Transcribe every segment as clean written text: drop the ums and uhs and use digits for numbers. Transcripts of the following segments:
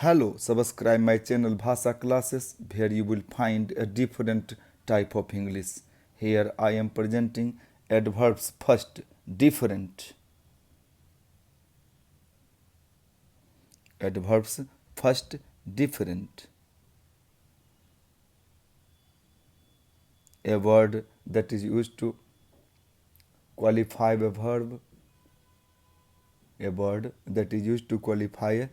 Hello, subscribe my channel Bhasa Classes where you will find a different type of English. Here I am presenting adverbs first, different. Adverbs first, different. A word that is used to qualify a verb. A word that is used to qualify a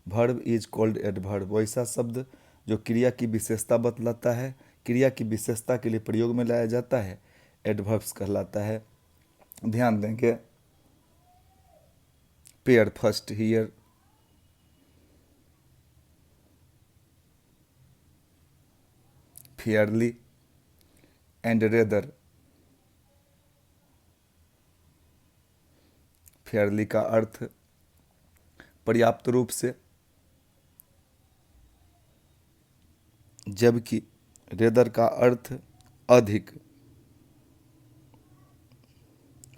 verb is called adverb. वैसा शब्द जो क्रिया की विशेषता बतलाता है, क्रिया की विशेषता के लिए प्रयोग में लाया जाता है, एडवर्ब्स कहलाता है. ध्यान देंगे. Pair first here. Fairlie and rather. Fairlie का अर्थ पर्याप्त रूप से, जबकि रेदर का अर्थ अधिक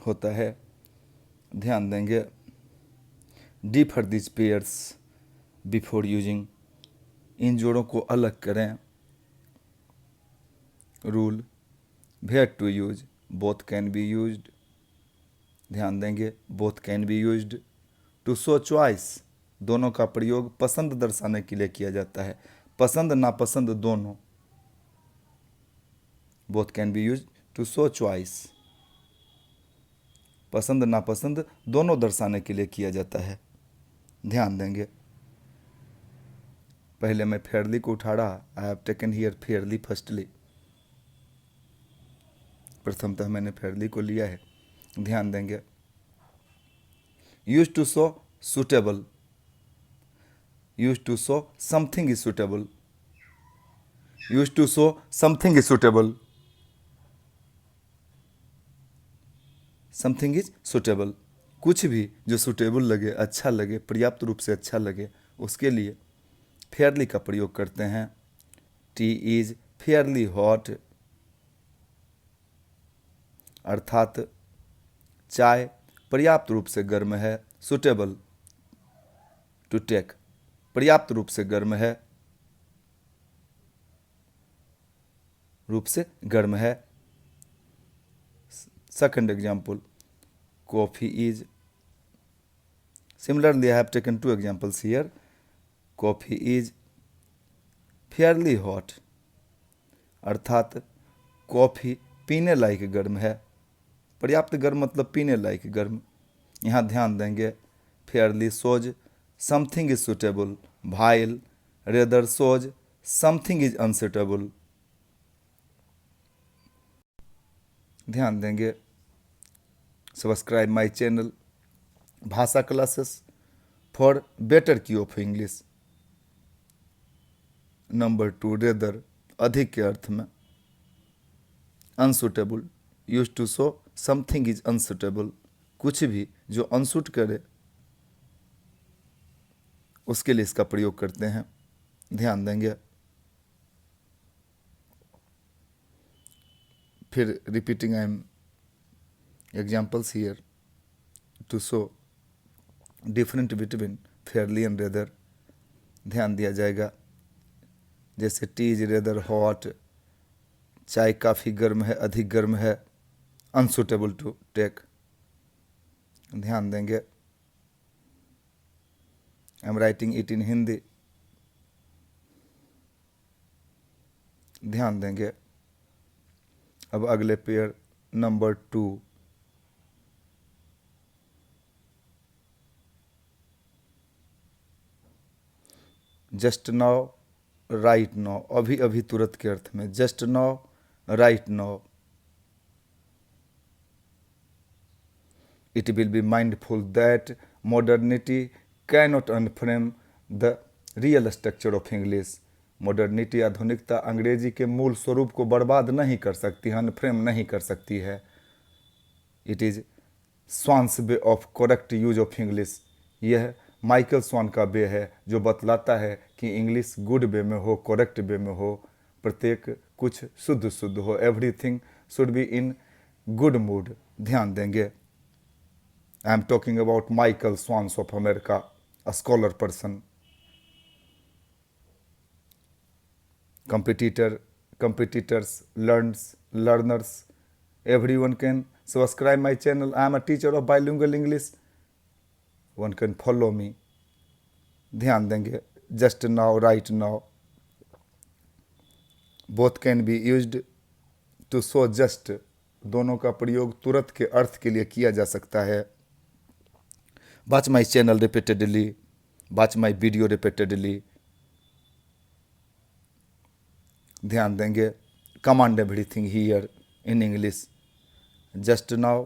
होता है. ध्यान देंगे. Differ this pairs before using. इन जोड़ों को अलग करें. Rule where to use. Both can be used. ध्यान देंगे. Both can be used. To show choice. दोनों का प्रयोग पसंद दर्शाने के लिए किया जाता है. पसंद नापसंद दोनों. Both can be use to show choice. पसंद नापसंद दोनों दर्शाने के लिए किया जाता है. ध्यान देंगे. पहले मैं फेयरली को उठा रहा. I have taken here fairly firstly. प्रथमतः मैंने फेयरली को लिया है. ध्यान देंगे. Use to show suitable. Use to show something is suitable. Use to show something is suitable. Something is suitable. कुछ भी जो सुटेबल लगे, अच्छा लगे, पर्याप्त रूप से अच्छा लगे, उसके लिए फेयरली का प्रयोग करते हैं. Tea is fairly hot. अर्थात चाय पर्याप्त रूप से गर्म है. Suitable to take. पर्याप्त रूप से गर्म है. रूप से गर्म है. Second example. Coffee is. Similarly I have taken two examples here. Coffee is fairly hot. अर्थात कॉफी पीने लायक गर्म है. पर्याप्त गर्म मतलब पीने लायक गर्म. यहाँ ध्यान देंगे. Fairly shows something is suitable. While rather shows something is unsuitable. ध्यान देंगे. Subscribe my channel Bhasha classes for better की ऑफ इंग्लिश. नंबर 2 रेदर अधिक के अर्थ में. Unsuitable use to show something is unsuitable. कुछ भी जो अनसूट करे उसके लिए इसका प्रयोग करते हैं. ध्यान देंगे. फिर repeating I am examples here to show different between fairly and rather. ध्यान दिया जाएगा. जैसे टी इज रेदर हॉट. चाय काफ़ी गर्म है, अधिक गर्म है. Unsuitable to take. ध्यान देंगे. I am writing it in Hindi. ध्यान देंगे. अब अगले pair number 2. Just now right now. अभी अभी तुरंत के अर्थ में. Just now right now. It will be mindful that modernity cannot unframe the real structure of English. Modernity आधुनिकता अंग्रेजी के मूल स्वरूप को बर्बाद नहीं कर सकती, अनफ्रेम नहीं कर सकती है. It is swans way of correct use of English. यह माइकल स्वान का वे है जो बतलाता है कि इंग्लिश गुड वे में हो, करेक्ट वे में हो. प्रत्येक कुछ शुद्ध शुद्ध हो. Everything should be in good mood. ध्यान देंगे. I am talking about Michael Swans of America, a scholar person. competitors, learners, everyone can subscribe my channel. I am a teacher of bilingual English. One can follow me. ध्यान देंगे just now, right now. Both can be used to show just. दोनों का प्रयोग तुरंत के अर्थ के लिए किया जा सकता है. Watch my channel repeatedly. Watch my video repeatedly. ध्यान देंगे command everything here in English. Just now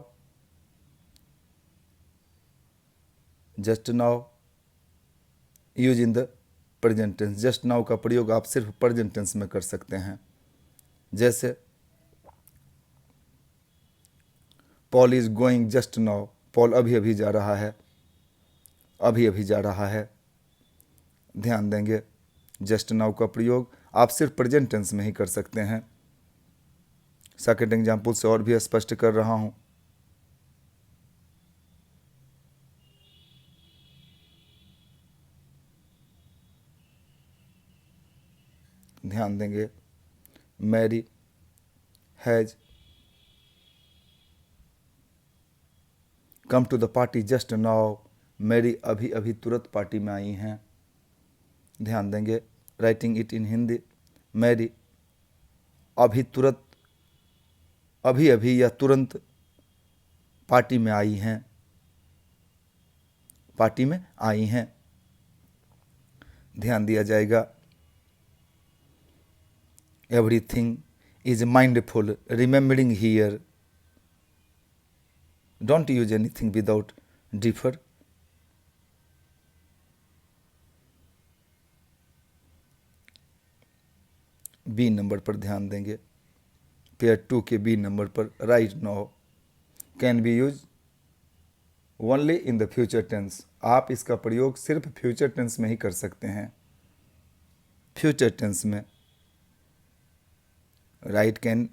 use in the present tense. Just now का प्रयोग आप सिर्फ प्रेजेंट टेंस में कर सकते हैं. जैसे Paul is going just now. Paul अभी अभी जा रहा है, अभी अभी जा रहा है. ध्यान देंगे जस्ट नाउ का प्रयोग आप सिर्फ प्रेजेंट टेंस में ही कर सकते हैं. सेकंड एग्जाम्पल से और भी स्पष्ट कर रहा हूं. ध्यान देंगे Mary has come to the party just now. Mary अभी अभी तुरंत पार्टी में आई हैं. ध्यान देंगे writing it in Hindi. Mary अभी तुरंत, अभी अभी या तुरंत पार्टी में आई हैं, पार्टी में आई हैं. ध्यान दिया जाएगा everything is mindful, remembering here. Don't use anything without differ. B number पर ध्यान देंगे. पेयर 2 के बी नंबर पर right now can be use only in the future tense. आप इसका प्रयोग सिर्फ फ्यूचर टेंस में ही कर सकते हैं. फ्यूचर टेंस में right can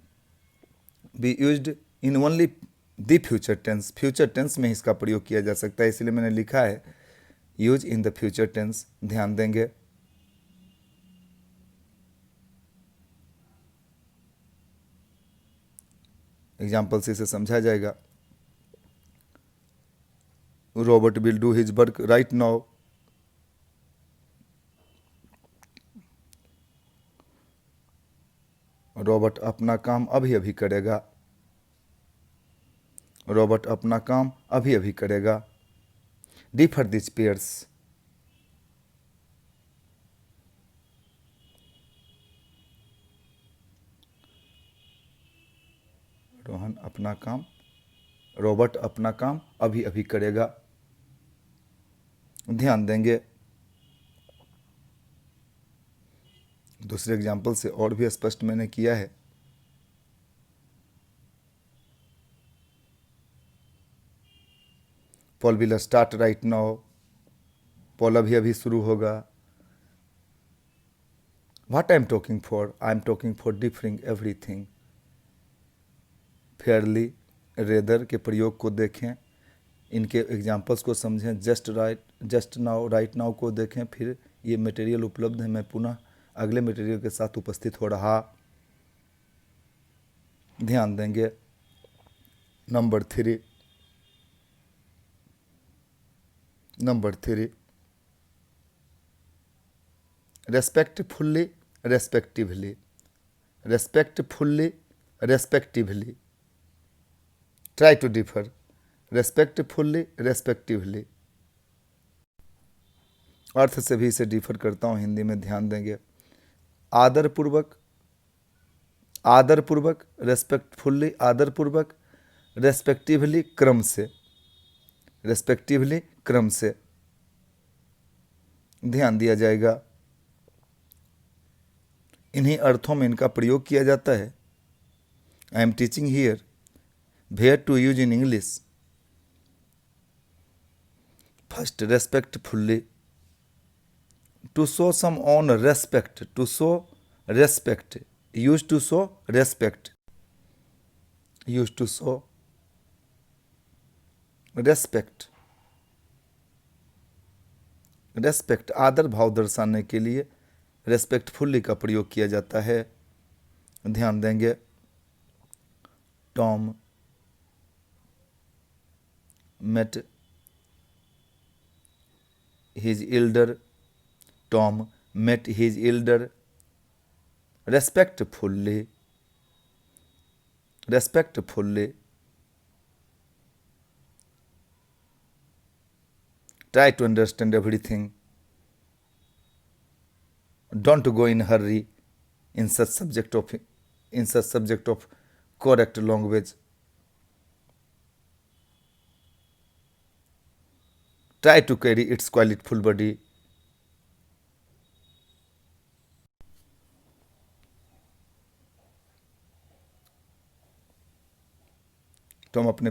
be used in only the future tense. Future tense में इसका प्रयोग किया जा सकता है, इसलिए मैंने लिखा है use in the future tense. ध्यान देंगे एग्जाम्पल से इसे समझा जाएगा. Robert will do his work right now. Robert अपना काम अभी अभी करेगा. रॉबर्ट अपना काम अभी अभी करेगा. Differ this pairs. रोहन अपना काम, रॉबर्ट अपना काम अभी अभी करेगा. ध्यान देंगे दूसरे एग्जाम्पल से और भी स्पष्ट मैंने किया है. Paul will start right now. Paul अभी अभी शुरू होगा. What I am talking for? I am talking for differing everything. Fairlie, rather के प्रयोग को देखें, इनके एग्जाम्पल्स को समझें. जस्ट नाउ, राइट नाउ को देखें. फिर ये मटेरियल उपलब्ध है, मैं पुनः अगले मटेरियल के साथ उपस्थित हो रहा. ध्यान देंगे number 3. Respectfully, respectively. Respectfully, respectively. Try to differ. Respectfully, respectively. अर्थ से भी इसे डिफर करता हूँ हिंदी में. ध्यान देंगे आदरपूर्वक, आदरपूर्वक. रेस्पेक्टफुल्ली आदरपूर्वक. रेस्पेक्टिवली क्रम से, रेस्पेक्टिवली क्रम से. ध्यान दिया जाएगा इन्हीं अर्थों में इनका प्रयोग किया जाता है. I am teaching here, where to use in English. First respectfully, to show some own respect, to show respect, used to show respect, used to show respect. Respect आदर भाव दर्शाने के लिए रेस्पेक्टफुल्ली का प्रयोग किया जाता है। ध्यान देंगे, Tom met his elder, Tom met his elder respectfully, respectfully, try to understand everything, don't go in hurry in such subject of correct language, try to carry its quality full body, Tom अपने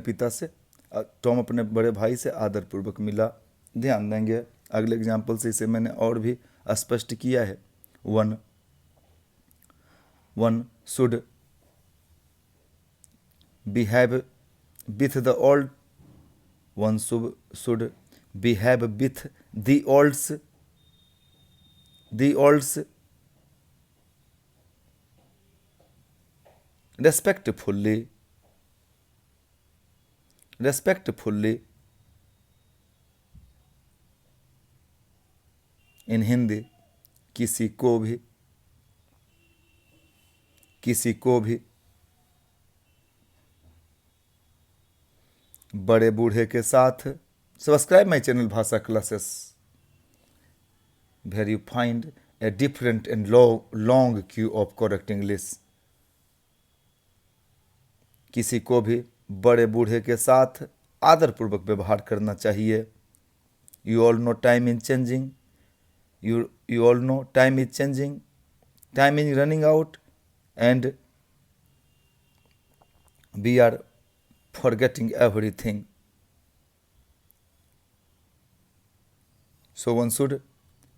Tom अपने बड़े भाई से आदरपूर्वक मिला। ध्यान देंगे, अगले एग्जाम्पल से इसे मैंने और भी स्पष्ट किया है। One should behave with the old, one should behave with the olds respectfully इन हिंदी, किसी को भी बड़े बूढ़े के साथ। Subscribe my channel Bhasha classes where you find a different and long queue of correct English। किसी को भी बड़े बूढ़े के साथ आदरपूर्वक व्यवहार करना चाहिए। You all know time is changing, you all know time is changing, time is running out and we are forgetting everything, so one should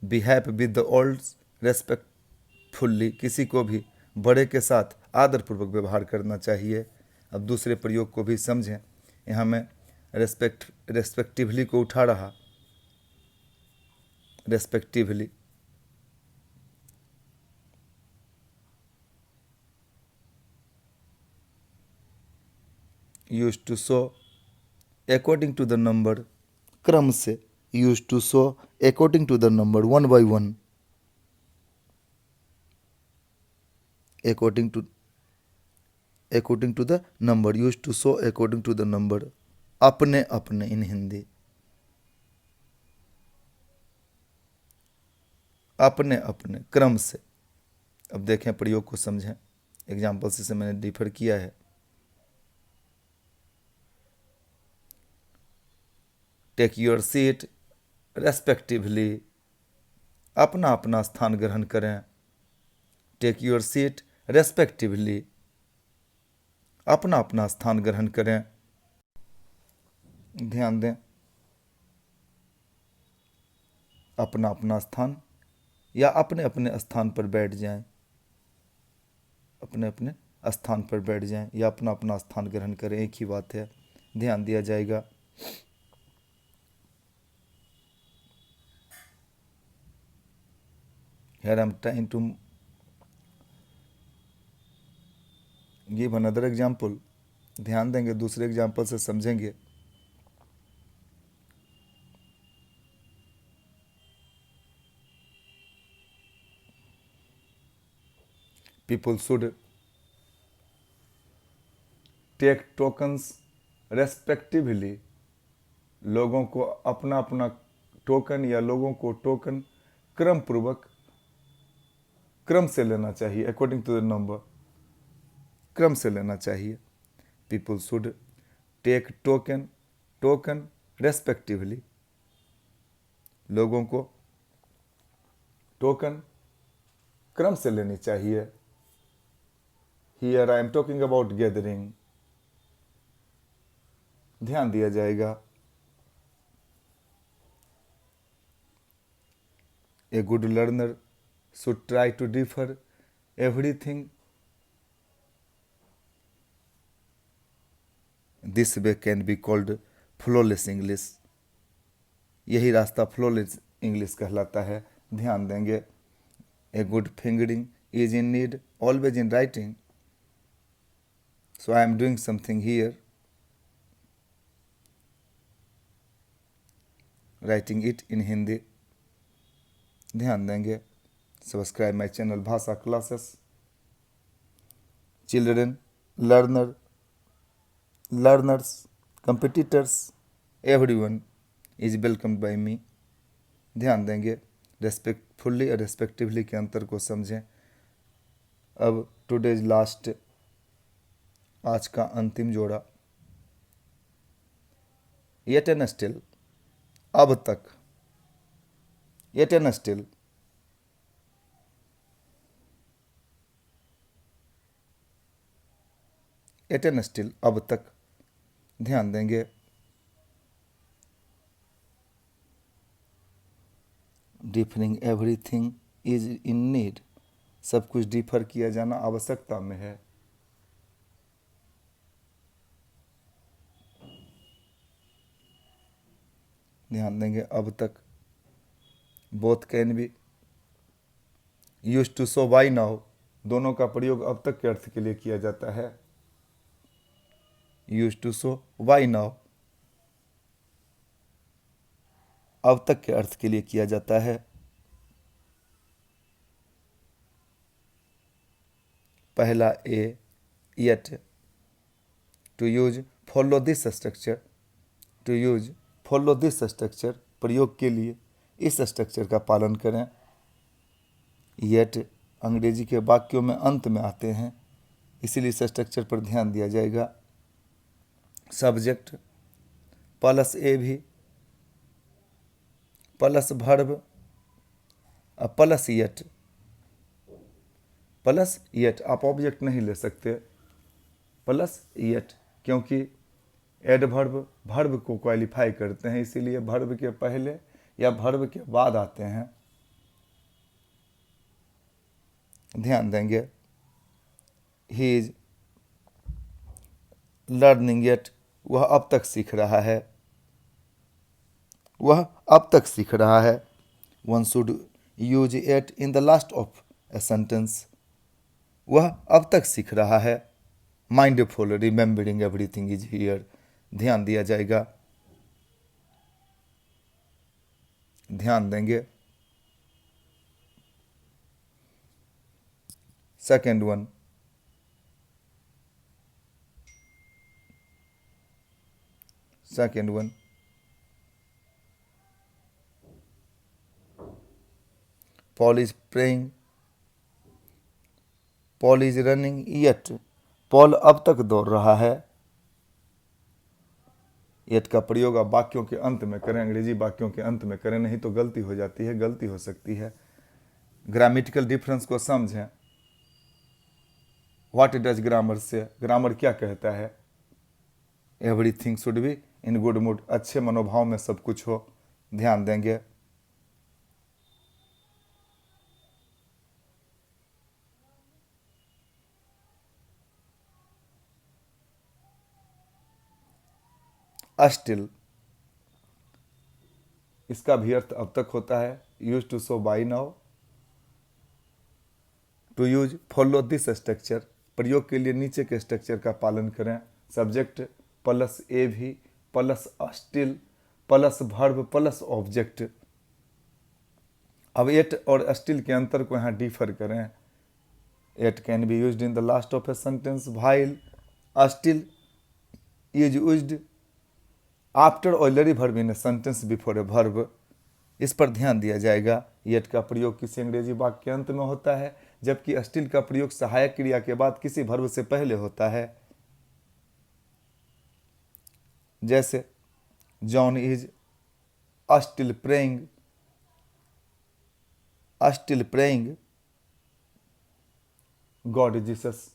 behave with the olds respectfully। किसी को भी बड़े के साथ आदरपूर्वक व्यवहार करना चाहिए। अब दूसरे प्रयोग को भी समझें। यहाँ मैं रेस्पेक्टिवली को उठा रहा, respectively, used to show according to the number, क्रम से, used to show according to the number, one by one, according to the number, used to show according to the number, अपने अपने इन हिंदी, अपने अपने क्रम से। अब देखें, प्रयोग को समझें। एग्जाम्पल से मैंने डिफर किया है। टेक योर सीट रेस्पेक्टिवली, अपना अपना स्थान ग्रहण करें। टेक योर सीट रेस्पेक्टिवली, अपना अपना स्थान ग्रहण करें। ध्यान दें, अपना अपना स्थान या अपने अपने स्थान पर बैठ जाएं, अपने अपने स्थान पर बैठ जाएं या अपना अपना स्थान ग्रहण करें, एक ही बात है। ध्यान दिया जाएगा। Here I am trying to give another example। ध्यान देंगे, दूसरे एग्जाम्पल से समझेंगे। People should take tokens respectively। लोगों को अपना अपना टोकन या लोगों को टोकन क्रम से लेना चाहिए। अकॉर्डिंग टू द नंबर, क्रम से लेना चाहिए। People should take token respectively, लोगों को टोकन क्रम से लेनी चाहिए। Here I am talking about gathering. ध्यान दिया जाएगा। A good learner should try to differ everything this way can be called flawless English। यही रास्ता फ्लॉलेस इंग्लिश कहलाता है। ध्यान देंगे, A good fingering is in need always in writing. So I am doing something here, writing it in Hindi. ध्यान देंगे. Subscribe my channel Bhasha classes. Children, learners, competitors, everyone is welcomed by me. ध्यान देंगे. Respectfully और respectively के अंतर को समझें. अब टुडेज लास्ट, आज का अंतिम जोड़ा. येट एंड स्टिल, अब तक. Yet and still, yet and still, अब तक. ध्यान देंगे. Differing everything is in need, सब कुछ डिफर किया जाना आवश्यकता में है. ध्यान देंगे. अब तक. Both can be use to show by now, दोनों का प्रयोग अब तक के अर्थ के लिए किया जाता है. Use to show by now अब तक के अर्थ के लिए किया जाता है. पहला A, yet. To use follow this structure, to use follow this structure, प्रयोग के लिए इस स्ट्रक्चर का पालन करें. येट अंग्रेजी के वाक्यों में अंत में आते हैं, इसीलिए इस स्ट्रक्चर पर ध्यान दिया जाएगा. सब्जेक्ट प्लस ए भी, plus verb plus yet. Plus yet, आप ऑब्जेक्ट नहीं ले सकते. प्लस येट, क्योंकि एडवर्ब वर्ब को क्वालिफाई करते हैं, इसीलिए वर्ब के पहले या वर्ब के बाद आते हैं. ध्यान देंगे. ही इज लर्निंग येट, वह अब तक सीख रहा है. वह अब तक सीख रहा है. One should use yet in the last of a sentence, वह अब तक सीख रहा है. Mindful remembering everything is here, ध्यान दिया जाएगा. ध्यान देंगे. Second one, Paul is praying, Paul is running yet, Paul अब तक दौड़ रहा है. येट का प्रयोग आप वाक्यों के अंत में करें, अंग्रेजी वाक्यों के अंत में करें, नहीं तो गलती हो जाती है, गलती हो सकती है. ग्रामेटिकल डिफरेंस को समझें. व्हाट डज ग्रामर से, ग्रामर क्या कहता है. Everything should be in good mood, अच्छे मनोभाव में सब कुछ हो. ध्यान देंगे. स्टिल, इसका भी अर्थ अब तक होता है. Use to show by now, to use follow this structure, प्रयोग के लिए नीचे के स्ट्रक्चर का पालन करें. सब्जेक्ट प्लस ए भी plus still plus verb plus object. अब एट और स्टिल के अंतर को यहाँ डिफर करें. Yet can be used in the last of a sentence while still is used after ऑयलरी verb in a sentence before a verb. इस पर ध्यान दिया जाएगा. येट का प्रयोग किसी अंग्रेजी वाक्य के अंत में होता है, जबकि स्टिल का प्रयोग सहायक क्रिया के बाद किसी वर्ब से पहले होता है. जैसे John is still praying God Jesus.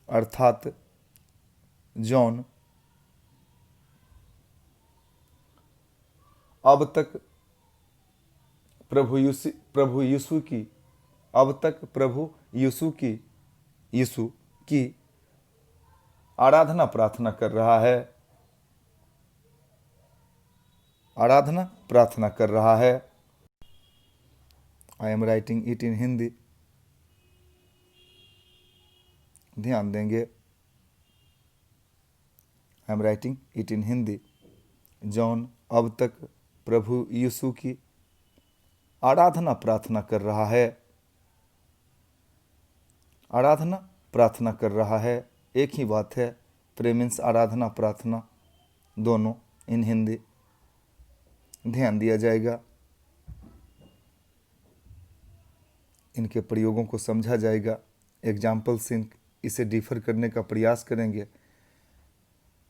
अर्थात जॉन अब तक प्रभु यीशु की आराधना प्रार्थना कर रहा है. आराधना प्रार्थना कर रहा है। I am writing it in Hindi. ध्यान देंगे, I am writing it in Hindi. John अब तक प्रभु यीशु की आराधना प्रार्थना कर रहा है। आराधना प्रार्थना कर रहा है, एक ही बात है। प्रेमिंस आराधना प्रार्थना दोनों इन हिंदी। ध्यान दिया जाएगा, इनके प्रयोगों को समझा जाएगा। एग्जाम्पल्स इसे डिफर करने का प्रयास करेंगे।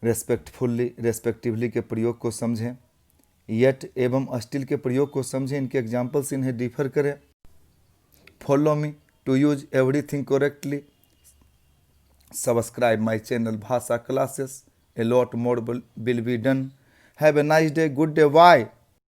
रेस्पेक्टफुल्ली, रेस्पेक्टिवली के प्रयोग को समझें। येट एवं स्टिल के प्रयोग को समझें, इनके एग्जाम्पल्स इन्हें डिफर करें। Follow me to use everything correctly. Subscribe my channel Bhasha classes. A lot more will be done. Have a nice day. Good day. Bye.